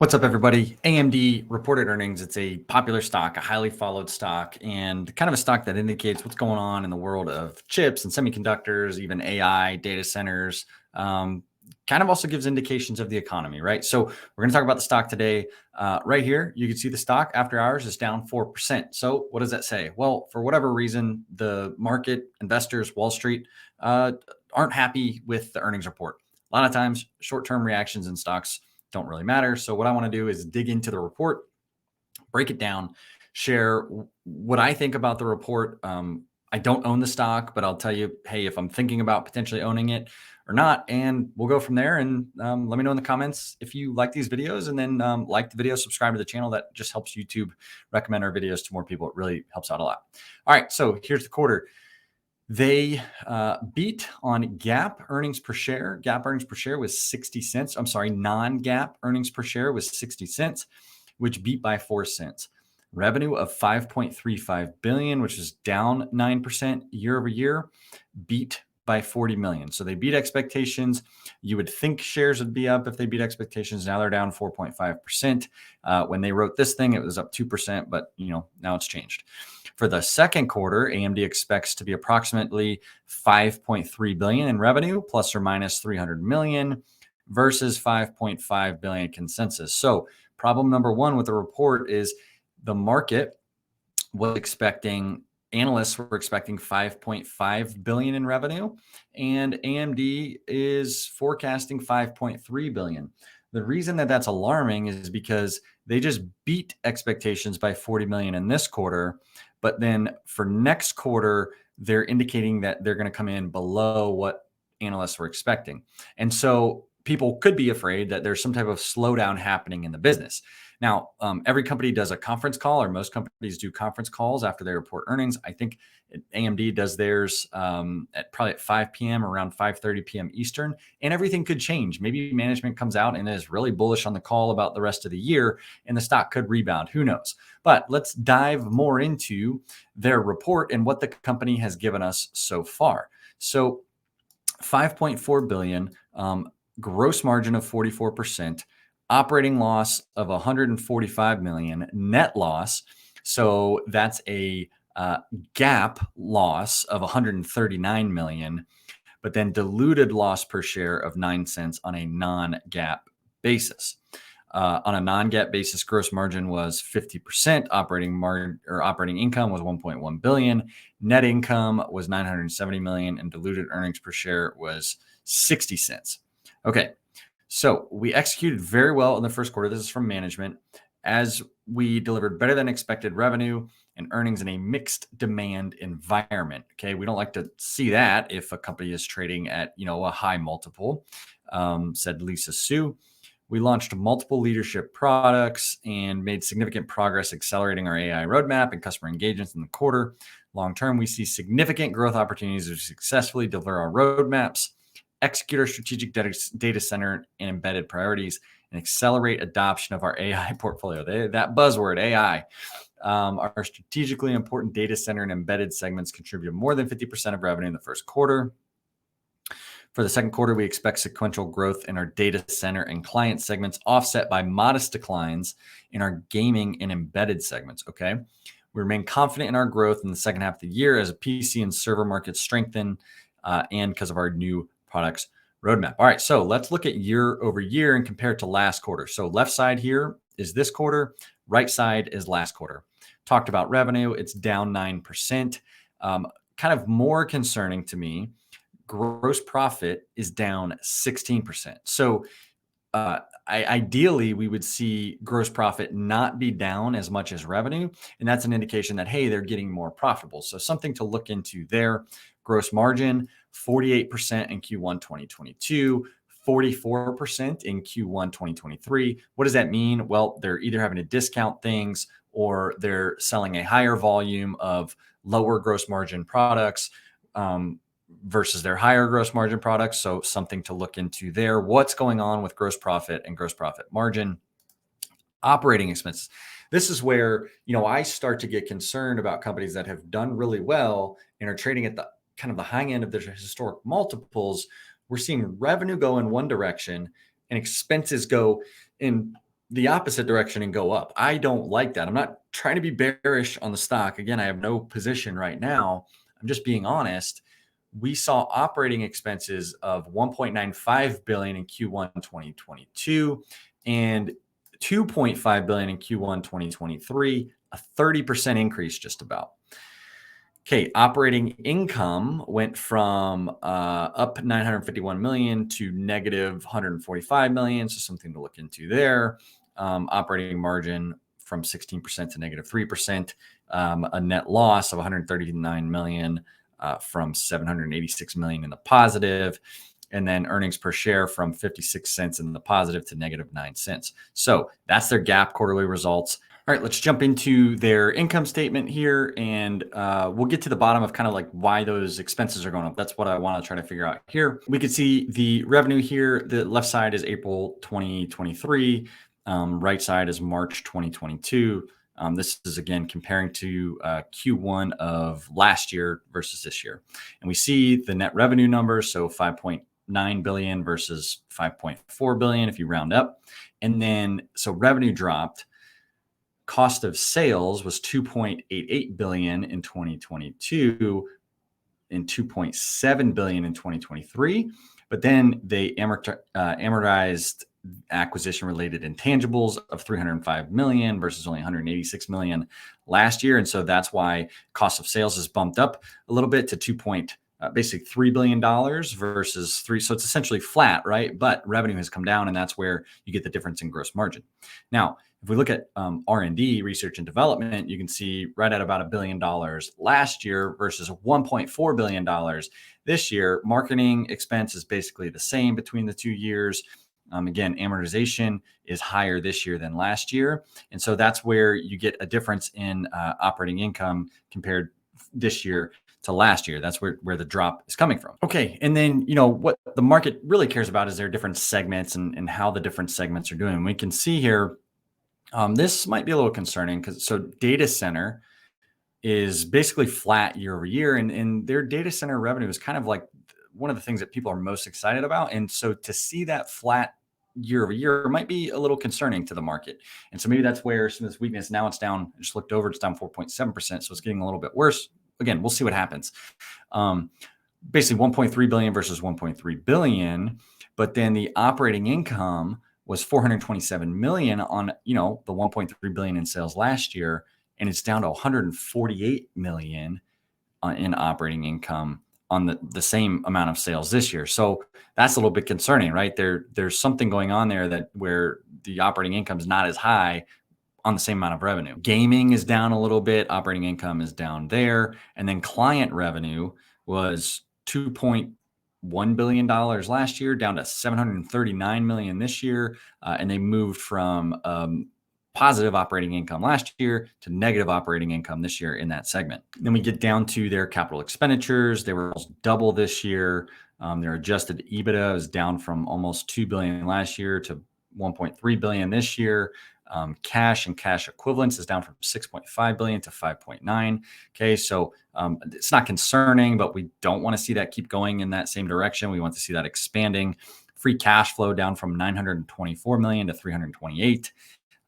What's up, everybody? AMD reported earnings. It's a popular stock, a highly followed stock, and kind of a stock that indicates what's going on in the world of chips and semiconductors, even AI, data centers. Kind of also gives indications of the economy, right? So we're going to talk about the stock today. Right here, you can see the stock after hours is down 4%. So what does that say? Well, for whatever reason, the market, investors, Wall Street aren't happy with the earnings report. A lot of times, short-term reactions in stocks don't really matter. So what I want to do is dig into the report, break it down, share what I think about the report. I don't own the stock, but I'll tell you, hey, if I'm thinking about potentially owning it or not, and we'll go from there. And let me know in the comments if you like these videos, and then like the video, subscribe to the channel. That just helps YouTube recommend our videos to more people. It really helps out a lot. All right, so here's the quarter. They beat on GAAP earnings per share. GAAP earnings per share was 60 cents. I'm sorry, non-GAAP earnings per share was 60 cents, which beat by 4 cents. Revenue of 5.35 billion, which is down 9% year over year, beat by 40 million. So they beat expectations. You would think shares would be up if they beat expectations. Now they're down 4.5%. When they wrote this thing, it was up 2%, but now it's changed. For the second quarter, AMD expects to be approximately 5.3 billion in revenue, plus or minus 300 million, versus 5.5 billion consensus. So problem number one with the report is the market was expecting, analysts were expecting 5.5 billion in revenue, and AMD is forecasting 5.3 billion. The reason that that's alarming is because they just beat expectations by 40 million in this quarter, but then for next quarter, they're indicating that they're going to come in below what analysts were expecting. And so people could be afraid that there's some type of slowdown happening in the business. Now, every company does a conference call, or most companies do conference calls after they report earnings. I think AMD does theirs probably at 5 p.m., around 5:30 p.m. Eastern, and everything could change. Maybe management comes out and is really bullish on the call about the rest of the year, and the stock could rebound. Who knows? But let's dive more into their report and what the company has given us so far. So 5.4 billion, gross margin of 44%, operating loss of 145 million, net loss. So that's a GAAP loss of 139 million, but then diluted loss per share of 9 cents on a non-GAAP basis. On a non-GAAP basis, gross margin was 50%. Operating income was 1.1 billion. Net income was 970 million, and diluted earnings per share was 60 cents. Okay, so we executed very well in the first quarter. This is from management, as we delivered better than expected revenue and earnings in a mixed demand environment. Okay, we don't like to see that if a company is trading at a high multiple, said Lisa Su. We launched multiple leadership products and made significant progress accelerating our AI roadmap and customer engagements in the quarter. Long term, we see significant growth opportunities to successfully deliver our roadmaps, execute our strategic data center and embedded priorities, and accelerate adoption of our AI portfolio. That buzzword, AI. Our strategically important data center and embedded segments contributed more than 50% of revenue in the first quarter. For the second quarter, we expect sequential growth in our data center and client segments, offset by modest declines in our gaming and embedded segments. Okay. We remain confident in our growth in the second half of the year as a PC and server markets strengthen and because of our new products roadmap. All right. So let's look at year over year and compare it to last quarter. So left side here is this quarter. Right side is last quarter. Talked about revenue. It's down 9%. Kind of more concerning to me, gross profit is down 16%. So ideally, we would see gross profit not be down as much as revenue. And that's an indication that, hey, they're getting more profitable. So something to look into there. Gross margin, 48% in Q1 2022, 44% in Q1 2023. What does that mean? Well, they're either having to discount things or they're selling a higher volume of lower gross margin products versus their higher gross margin products. So something to look into there. What's going on with gross profit and gross profit margin? Operating expenses. This is where, I start to get concerned about companies that have done really well and are trading at the kind of the high end of their historic multiples. We're seeing revenue go in one direction and expenses go in the opposite direction and go up. I don't like that. I'm not trying to be bearish on the stock. Again, I have no position right now. I'm just being honest. We saw operating expenses of 1.95 billion in Q1 2022 and 2.5 billion in Q1 2023, a 30% increase just about. Okay, operating income went from up 951 million to negative 145 million, so something to look into there. Operating margin from 16% to negative 3%. A net loss of 139 million from 786 million in the positive, and then earnings per share from 56 cents in the positive to negative 9 cents. So that's their GAAP quarterly results. All right, let's jump into their income statement here, and we'll get to the bottom of kind of like why those expenses are going up. That's what I want to try to figure out here. We can see the revenue here. The left side is April 2023. Right side is March 2022. This is, again, comparing to Q1 of last year versus this year. And we see the net revenue numbers, so 5.9 billion versus 5.4 billion if you round up. And then, so revenue dropped. Cost of sales was 2.88 billion in 2022 and 2.7 billion in 2023. But then they amortized acquisition-related intangibles of 305 million versus only 186 million last year. And so that's why cost of sales is bumped up a little bit to basically $3 billion versus 3. So it's essentially flat, right? But revenue has come down, and that's where you get the difference in gross margin. Now, if we look at R&D, research and development, you can see right at about $1 billion last year versus $1.4 billion this year. Marketing expense is basically the same between the 2 years. Again, amortization is higher this year than last year. And so that's where you get a difference in operating income compared this year to last year. That's where the drop is coming from. Okay. And then, what the market really cares about is their different segments and how the different segments are doing. We can see here, this might be a little concerning because data center is basically flat year over year, and their data center revenue is kind of like one of the things that people are most excited about. And so to see that flat year over year might be a little concerning to the market. And so maybe that's where some of this weakness, now it's down, I just looked over, it's down 4.7%. So it's getting a little bit worse. Again, we'll see what happens. Basically 1.3 billion versus 1.3 billion, but then the operating income was 427 million on, the 1.3 billion in sales last year. And it's down to 148 million in operating income on the same amount of sales this year. So that's a little bit concerning, right? There's something going on there where the operating income is not as high on the same amount of revenue. Gaming is down a little bit. Operating income is down there. And then client revenue was $2.1 billion last year, down to 739 million this year. And they moved from positive operating income last year to negative operating income this year in that segment. Then we get down to their capital expenditures. They were almost double this year. Their adjusted EBITDA is down from almost 2 billion last year to 1.3 billion this year. Cash and cash equivalents is down from 6.5 billion to 5.9. Okay, so it's not concerning, but we don't want to see that keep going in that same direction. We want to see that expanding. Free cash flow down from 924 million to 328.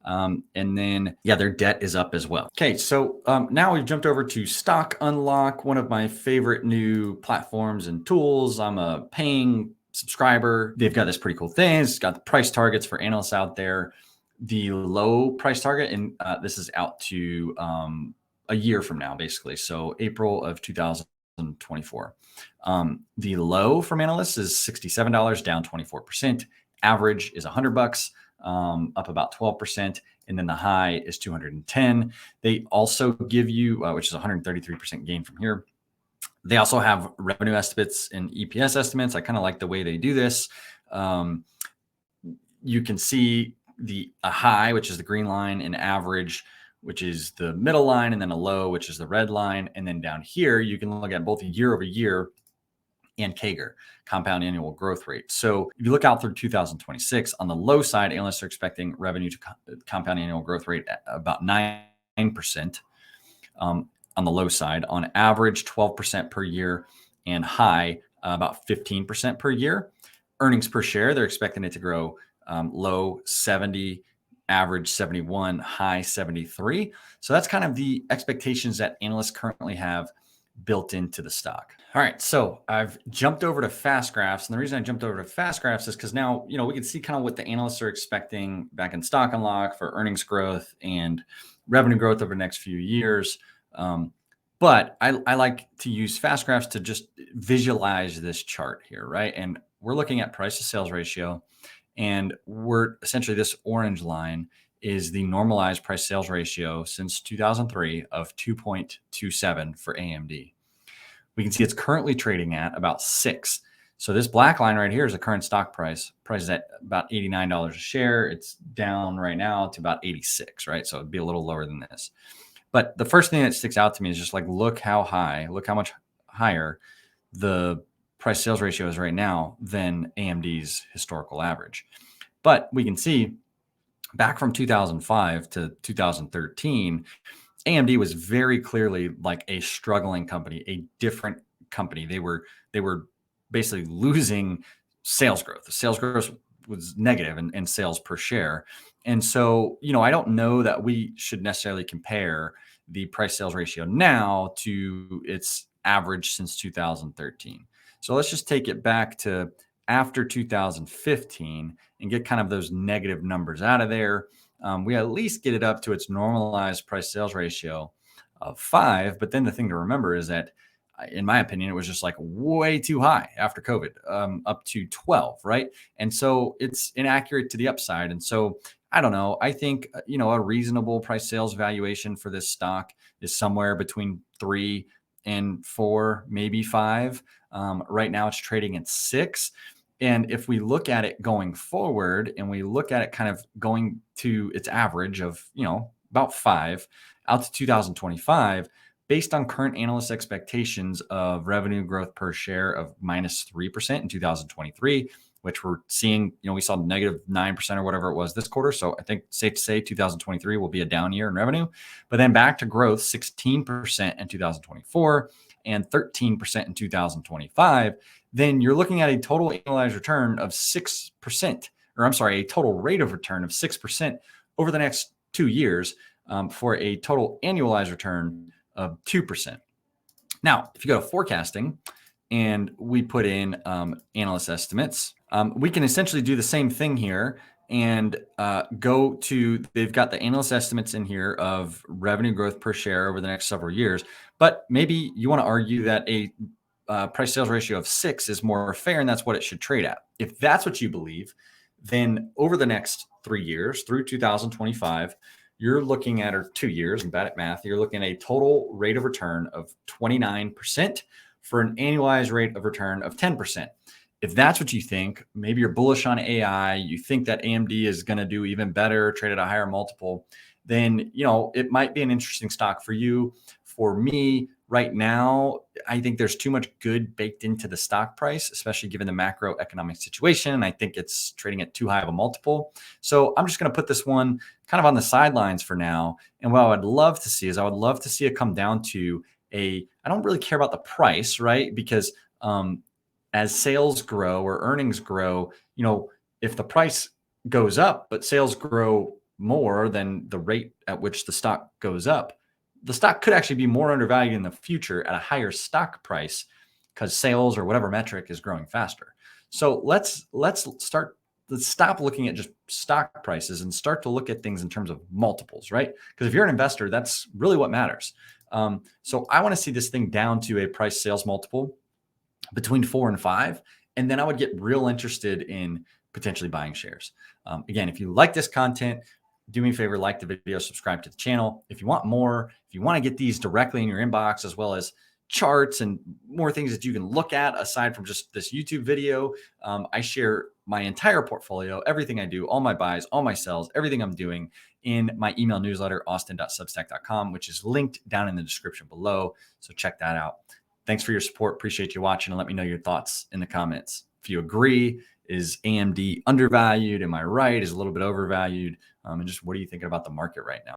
And then, their debt is up as well. Okay, so now we've jumped over to Stock Unlock, one of my favorite new platforms and tools. I'm a paying subscriber. They've got this pretty cool thing. It's got the price targets for analysts out there. The low price target, and this is out to a year from now, basically. So April of 2024. The low from analysts is $67, down 24%. Average is $100. Up about 12%, and then the high is 210. They also give you, which is 133% gain from here. They also have revenue estimates and EPS estimates. I kind of like the way they do this. You can see a high, which is the green line, an average, which is the middle line, and then a low, which is the red line. And then down here, you can look at both year over year and CAGR, compound annual growth rate. So if you look out through 2026, on the low side, analysts are expecting revenue to compound annual growth rate at about 9%. On the low side, on average, 12% per year, and high, about 15% per year. Earnings per share, they're expecting it to grow low 70, average 71, high 73. So that's kind of the expectations that analysts currently have built into the stock. All right, so I've jumped over to fast graphs, and the reason I jumped over to fast graphs is because now we can see kind of what the analysts are expecting back in Stock Unlock for earnings growth and revenue growth over the next few years. But I like to use fast graphs to just visualize this chart here, right? And we're looking at price to sales ratio, and we're essentially this orange line is the normalized price sales ratio since 2003 of 2.27 for AMD. We can see it's currently trading at about 6. So this black line right here is the current stock price. Price is at about $89 a share. It's down right now to about 86, right? So it'd be a little lower than this. But the first thing that sticks out to me is just like, look how much higher the price sales ratio is right now than AMD's historical average. But we can see back from 2005 to 2013, AMD was very clearly like a struggling company, a different company. They were basically losing sales growth. The sales growth was negative in sales per share. And so, I don't know that we should necessarily compare the price sales ratio now to its average since 2013. So let's just take it back to after 2015 and get kind of those negative numbers out of there. We at least get it up to its normalized price sales ratio of 5. But then the thing to remember is that, in my opinion, it was just like way too high after COVID, up to 12, right? And so it's inaccurate to the upside. And so I don't know. I think, a reasonable price sales valuation for this stock is somewhere between 3 and 4, maybe 5. Right now it's trading at 6. And if we look at it going forward and we look at it kind of going to its average of, about 5 out to 2025, based on current analyst expectations of revenue growth per share of -3% in 2023, which we're seeing, we saw -9% or whatever it was this quarter. So I think safe to say 2023 will be a down year in revenue, but then back to growth 16% in 2024 and 13% in 2025. Then you're looking at a total annualized return of 6%, or I'm sorry, a total rate of return of 6% over the next 2 years, for a total annualized return of 2%. Now, if you go to forecasting and we put in analyst estimates, we can essentially do the same thing here and they've got the analyst estimates in here of revenue growth per share over the next several years. But maybe you want to argue that a price sales ratio of 6 is more fair, and that's what it should trade at. If that's what you believe, then over the next 3 years through 2025, you're looking at, or 2 years, I'm bad at math, you're looking at a total rate of return of 29% for an annualized rate of return of 10%. If that's what you think, maybe you're bullish on AI, you think that AMD is going to do even better, trade at a higher multiple, then, it might be an interesting stock for you. For me, right now, I think there's too much good baked into the stock price, especially given the macroeconomic situation. I think it's trading at too high of a multiple. So I'm just going to put this one kind of on the sidelines for now. And what I would love to see is it come down to I don't really care about the price, right? Because as sales grow or earnings grow, if the price goes up, but sales grow more than the rate at which the stock goes up, the stock could actually be more undervalued in the future at a higher stock price because sales or whatever metric is growing faster. So let's stop looking at just stock prices and start to look at things in terms of multiples, right? Because if you're an investor, that's really what matters. So I want to see this thing down to a price sales multiple between 4 and 5. And then I would get real interested in potentially buying shares. Again, if you like this content, do me a favor, like the video, subscribe to the channel. If you want more, if you want to get these directly in your inbox, as well as charts and more things that you can look at aside from just this YouTube video, I share my entire portfolio, everything I do, all my buys, all my sells, everything I'm doing in my email newsletter, austin.substack.com, which is linked down in the description below. So check that out. Thanks for your support. Appreciate you watching, and let me know your thoughts in the comments. If you agree, is AMD undervalued? Am I right? Is it a little bit overvalued? And just what are you thinking about the market right now?